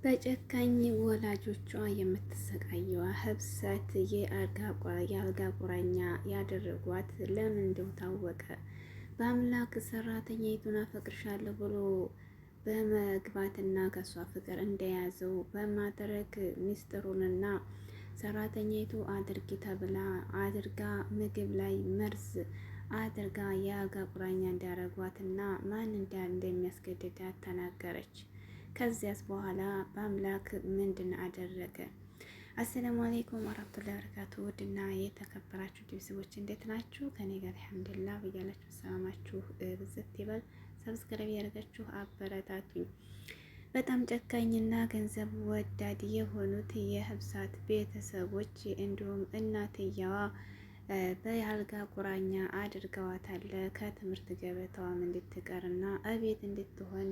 በጨካኝ ወላጆቿ የምትሰቃየዋ ህብሰት የአልጋ ቁራኛ ያደረጓት ለምን እንደው ታወቀ። በአምላክ ሰራተኛይቱን አፈቅርሻለሁ ብሎ በመግባትና ከሷ ፍቅር እንደያዘው በማድረግ ሚስጥሩንና ሰራተኛይቱ አድርጊ ተብላ አድርጋ ምግብ ላይ መርዝ አድርጋ የአልጋ ቁራኛ እንዳረጓትና ማን እንደሚያስገድዳት ተናገረች። ከዚያስ በኋላ በአምላክ ምንድን አደረገ? አሰላሙ አለይኩም ወራህመቱላሂ ወበረካቱ። ውድና የተከበራችሁ ቤተሰቦች እንዴት ናችሁ? ከኔ ጋር አልሐምዱሊላህ። በያላችሁ ሰላማችሁ ብዝት ይበል። ሰብስክራይብ ያደርጋችሁ አበረታቱኝ። በጣም ጨካኝና ገንዘብ ወዳድ የሆኑት የህብሳት ቤተሰቦች እንዲሁም እናትየዋ በአልጋ ቁራኛ አድርገዋታል። ከትምህርት ገበታዋም እንድትቀርና እቤት እንድትሆን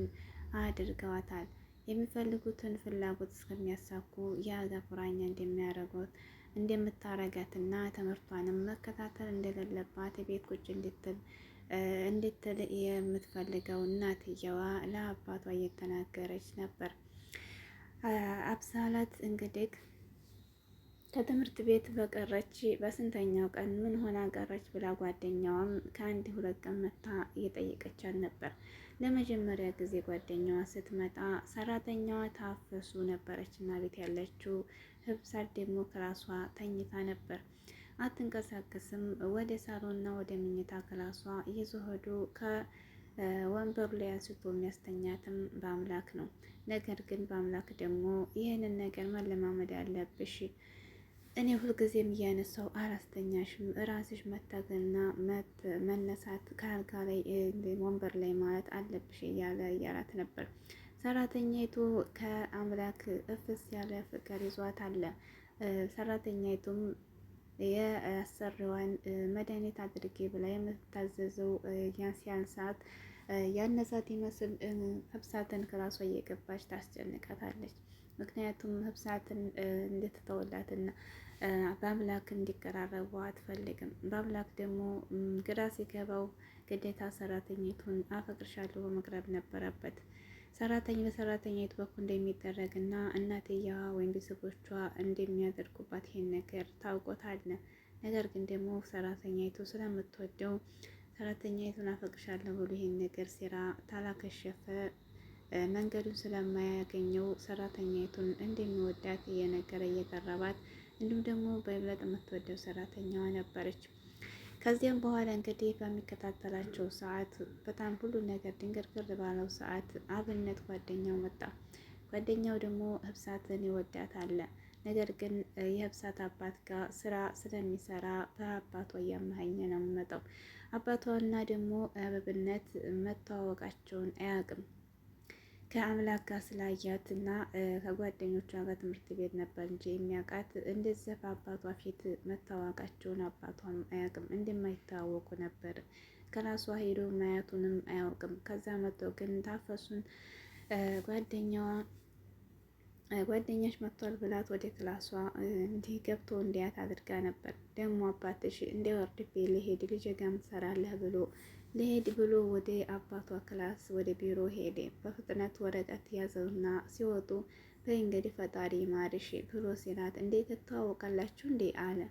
አድርገዋታል። የሚፈልጉትን ፍላጎት እስከሚያሳኩ የአልጋ ቁራኛ እንደሚያደርጉት እንደምታረጋትና ትምህርቷንም መከታተል እንደሌለባት ቤት ቁጭ እንድትል የምትፈልገው እናትየዋ ለአባቷ እየተናገረች ነበር። አብሳላት እንግዲህ ከትምህርት ቤት በቀረች በስንተኛው ቀን ምን ሆና ቀረች ብላ ጓደኛዋም ከአንድ ሁለት ቀን መታ እየጠየቀቻት ነበር። ለመጀመሪያ ጊዜ ጓደኛዋ ስትመጣ ሰራተኛዋ ታፈሱ ነበረች እና ቤት ያለችው ህብሳት ደግሞ ክላሷ ተኝታ ነበር። አትንቀሳቀስም። ወደ ሳሎንና ወደ መኝታ ክላሷ እየዞዱ ከወንበሩ ላይ አንስቶ የሚያስተኛትም በአምላክ ነው። ነገር ግን በአምላክ ደግሞ ይህንን ነገር መለማመድ አለብሽ፣ እኔ ሁልጊዜም እያነሳው አላስተኛሽም፣ ራስሽ መታገልና መነሳት ከአልጋ ላይ ወንበር ላይ ማለት አለብሽ እያላት ነበር። ሰራተኛይቱ ከአምላክ እፍስ ያለ ፍቅር ይዟት አለ። ሰራተኛይቱም የአሰሪዋን መድኃኒት አድርጌ ብላ የምታዘዘው ሲያንሳት ያነሳት ይመስል ህብሳትን ክላሷ እየገባች ታስጨንቃታለች። ምክንያቱም ህብሳትን እንድትተውላትና በአምላክ እንዲቀራረቡ አትፈልግም። በአምላክ ደግሞ ግራ ሲገባው ግዴታ ሰራተኛይቱን አፈቅርሻለሁ መቅረብ ነበረበት። በሰራተኛይቱ በኩል እንደሚደረግና እናትየዋ ወይም ቤተሰቦቿ እንደሚያደርጉባት ይሄን ነገር ታውቆታል። ነገር ግን ደግሞ ሰራተኛይቱ ስለምትወደው ሰራተኛይቱን አፈቅርሻለሁ ብሎ ይሄን ነገር ሴራ ታላከሸፈ መንገዱን ስለማያገኘው ሰራተኛይቱን እንደሚወዳት እየነገረ እየቀረባት እንዲሁም ደግሞ በብለጥ የምትወደው ሰራተኛዋ ነበረች። ከዚያም በኋላ እንግዲህ በሚከታተላቸው ሰዓት በጣም ሁሉ ነገር ድንግርግር ባለው ሰዓት አብነት ጓደኛው መጣ። ጓደኛው ደግሞ ህብሳትን ይወዳታል። ነገር ግን የህብሳት አባት ጋር ስራ ስለሚሰራ በአባቷ እያመሀኘ ነው የሚመጣው። አባቷና ደግሞ አበብነት መተዋወቃቸውን አያውቅም። ከአምላክ ጋር ስላያት እና ከጓደኞቿ ጋር ትምህርት ቤት ነበር እንጂ የሚያውቃት እንደዚህ በአባቷ ፊት መታወቃቸውን አባቷም አያውቅም። እንደማይተዋወቁ ነበር። ከራሷ ሄዶ ማያቱንም አያውቅም። ከዛ መጥቶ ግን ታፈሱን ጓደኛሽ መጥቷል ብላት ወደ ክላሷ እንዲህ ገብቶ እንዲያት አድርጋ ነበር። ደግሞ አባትሽ እንዲወርድቤ ልሄድ ልጅ ጋ ምትሰራለህ ብሎ ሊሄድ ብሎ ወደ አባቷ ክላስ ወደ ቢሮ ሄደ። በፍጥነት ወረቀት ያዘውና ሲወጡ በእንግዲህ ፈጣሪ ማርሽ ብሎ ሲላት እንዴት ትተዋወቃላችሁ እንዴ አለ።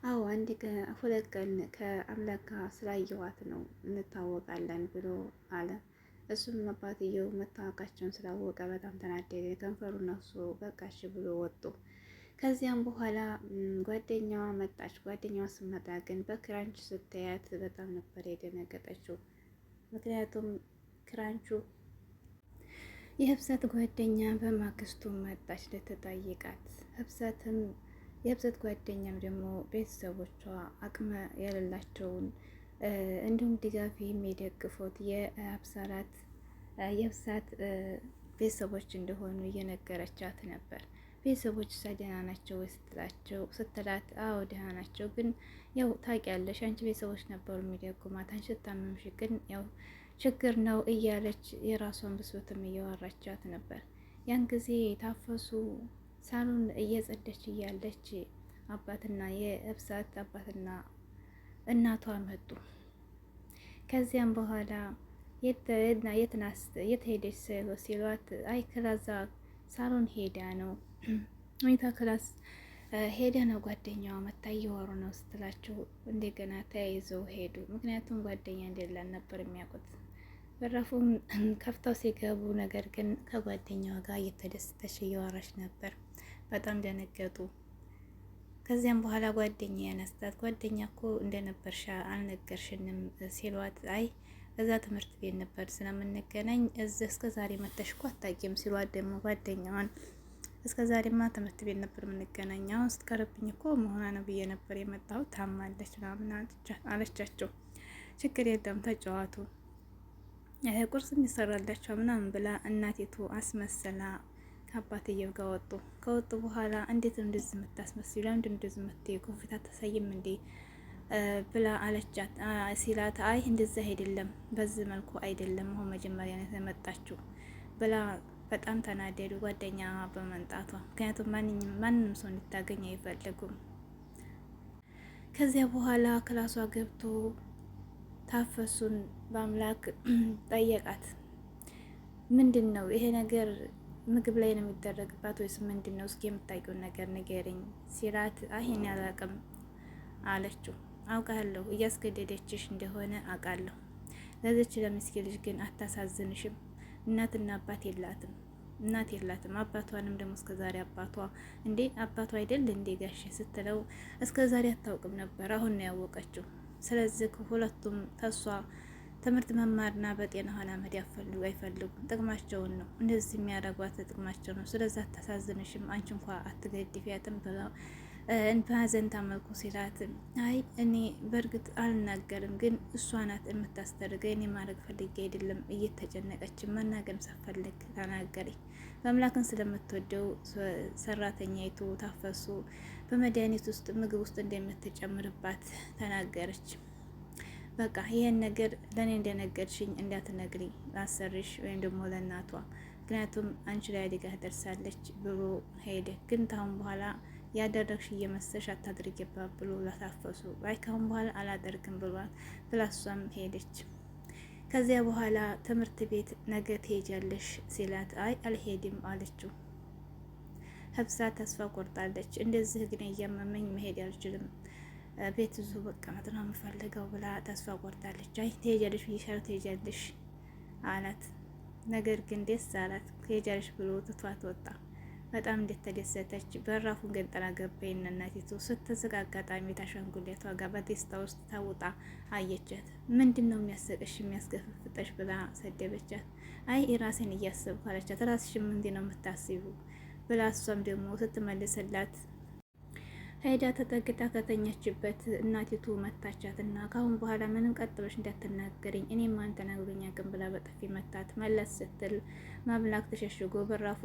አዎ ሁለት ቀን ከአምላክ ጋር ስላየኋት ነው እንታወቃለን ብሎ አለ። እሱም አባትየው መታወቃቸውን ስላወቀ በጣም ተናደደ። ከንፈሩ ነፍሶ በቃሽ ብሎ ወጡ። ከዚያም በኋላ ጓደኛዋ መጣች። ጓደኛዋ ስትመጣ ግን በክራንች ስታያት በጣም ነበር የደነገጠችው። ምክንያቱም ክራንቹ የህብሰት ጓደኛ በማግስቱ መጣች ልትጠይቃት። የህብሰት ጓደኛም ደግሞ ቤተሰቦቿ አቅመ የሌላቸውን እንዲሁም ድጋፍ የሚደግፉት የህብሳት ቤተሰቦች እንደሆኑ እየነገረቻት ነበር። ቤተሰቦች ደህና ናቸው ስትላት አዎ ደህና ናቸው፣ ግን ያው ታውቂያለሽ አንቺ ቤተሰቦች ነበሩ የሚደጉማት፣ አንቺ ስታመምሽ ግን ያው ችግር ነው እያለች የራሷን ብሶትም እያወራቻት ነበር። ያን ጊዜ ታፈሱ ሳሎን እየጸደች እያለች የህብሳት አባትና እናቷ መጡ። ከዚያም በኋላ የት ሄደች ሲሏት አይ ክላዛ ሳሎን ሄዳ ነው መኝታ ክላስ ሄደ ነው ጓደኛዋ መታ እየወሩ ነው ስትላቸው እንደገና ተያይዘው ሄዱ። ምክንያቱም ጓደኛ እንደሌላት ነበር የሚያውቁት። በራፉም ከፍተው ሲገቡ ነገር ግን ከጓደኛዋ ጋር እየተደሰተች እያወራች ነበር። በጣም ደነገጡ። ከዚያም በኋላ ጓደኛ ያነስታት ጓደኛ እኮ እንደነበርሻ አልነገርሽንም ሲሏት፣ አይ እዛ ትምህርት ቤት ነበር ስለምንገናኝ እዚህ እስከ ዛሬ መተሽ እኮ አታውቂም ሲሏት፣ ደግሞ ጓደኛዋን እስከ ዛሬማ ትምህርት ቤት ነበር የምንገናኝ፣ አሁን ስትቀርብኝ እኮ መሆኗ ነው ብዬ ነበር የመጣሁት፣ ታማለች ምናምን አለቻቸው። ችግር የለም ተጫዋቱ ቁርስ የሚሰራላቸው ምናምን ብላ እናቲቱ አስመሰላ ከአባትየው ጋር ወጡ። ከወጡ በኋላ እንዴት ነው እንደዚህ የምታስመስሉ? ለምንድን እንደዚህ የምትይው? ኮንፊት አታሳይም እንዴ ብላ አለቻት። ሲላት አይ እንደዚህ አይደለም፣ በዚህ መልኩ አይደለም፣ አሁን መጀመሪያ ነው የተመጣችው ብላ በጣም ተናደዱ ጓደኛ በመንጣቷ። ምክንያቱም ማንንም ሰው እንድታገኝ አይፈልጉም። ከዚያ በኋላ ክላሷ ገብቶ ታፈሱን በአምላክ ጠየቃት። ምንድን ነው ይሄ ነገር? ምግብ ላይ ነው የሚደረግባት ወይስ ምንድን ነው? እስኪ የምታውቂውን ነገር ንገሪኝ ሲላት አይሄን ያላቅም አለችው። አውቃለሁ እያስገደደችሽ እንደሆነ አውቃለሁ። ለዚች ለምስኪን ልጅ ግን አታሳዝንሽም? እናትና አባት የላትም፣ እናት የላትም። አባቷንም ደግሞ እስከዛሬ አባቷ አባቷ አይደል እንዴ ጋሽ ስትለው እስከዛሬ አታውቅም ነበር፣ አሁን ነው ያወቀችው። ስለዚህ ሁለቱም ተሷ ትምህርት መማርና በጤና ሆና መሄድ አይፈልጉም። ጥቅማቸውን ነው እንደዚህ የሚያደርጓት፣ ጥቅማቸው ነው። ስለዚህ አታሳዝንሽም? አንቺ እንኳ አትገድፊያትም ብለው በሀዘንታ መልኩ ሲላት፣ አይ እኔ በእርግጥ አልናገርም፣ ግን እሷ ናት የምታስደርገኝ። እኔ ማድረግ ፈልጌ አይደለም፣ እየተጨነቀች መናገርም ሳፈልግ ተናገረኝ። በአምላክን ስለምትወደው ሰራተኛይቱ ታፈሱ በመድኃኒት ውስጥ ምግብ ውስጥ እንደምትጨምርባት ተናገረች። በቃ ይሄን ነገር ለእኔ እንደነገርሽኝ እንዳትነግሪ ላሰርሽ ወይም ደግሞ ለእናቷ፣ ምክንያቱም አንቺ ላይ አደጋ ደርሳለች ብሎ ሄደ። ግን ታሁን በኋላ ያደረግሽ እየመሰልሽ አታድርጊባት ብሎ ላታፈሱ፣ አይ ካሁን በኋላ አላደርግም ብሏል ብላ እሷም ሄደች። ከዚያ በኋላ ትምህርት ቤት ነገ ትሄጃለሽ ሲላት፣ አይ አልሄድም አለችው። ሀብሳ ተስፋ ቆርጣለች። እንደዚህ ግን እያመመኝ መሄድ አልችልም፣ ቤት ብዙ መቀመጥ ነው የምፈልገው ብላ ተስፋ ቆርጣለች። አይ ትሄጃለሽ ብዬሻለሁ ትሄጃለሽ አላት። ነገር ግን ደስ አላት። ትሄጃለሽ ብሎ ትቷት ወጣ። በጣም እንደተደሰተች በራፉን ገንጠላ ገባኝ። እናቲቱ ስትዝግ አጋጣሚ ታሻንጉሌቷ ጋር በቴስታ ውስጥ ታውጣ አየቻት። ምንድን ነው የሚያሰቅሽ የሚያስገፍፍጠሽ ብላ ሰደበቻት። አይ ራሴን እያሰብኩ አለቻት። ራስሽም እንዲህ ነው የምታስቡ ብላ እሷም ደግሞ ስትመልስላት ሄዳ ተጠግታ ከተኛችበት እናቲቱ መታቻት እና ካሁን በኋላ ምንም ቀጥ ብለሽ እንዳትናገሪኝ እኔም ማን ተናግሮኛ ግን ብላ በጥፊ መታት። መለስ ስትል ማምላክ ተሸሽጎ በራፉ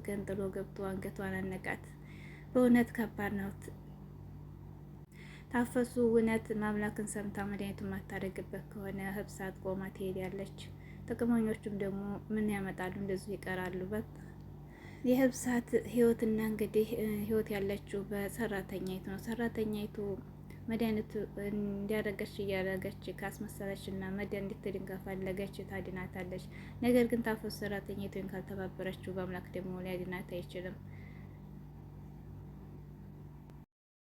ገንጥሎ ገብቶ አንገቷን አነቃት። በእውነት ከባድ ነው። ታፈሱ እውነት ማምላክን ሰምታ መድኃኒቱን ማታደርግበት ከሆነ ህብሳት ቆማ ትሄዳለች። ጥቅመኞቹም ደግሞ ምን ያመጣሉ? እንደዚሁ ይቀራሉ። የህብሳት ህይወትና እንግዲህ ህይወት ያለችው በሰራተኛይቱ ነው። ሰራተኛይቱ መድኃኒቱ እንዲያደረገች እያደረገች ካስመሰለች እና መድኃኒት እንድትድን ከፈለገች ታድናታለች። ነገር ግን ታፈሱ ሰራተኛይቱን ካልተባበረችው በአምላክ ደግሞ ሊያድናት አይችልም።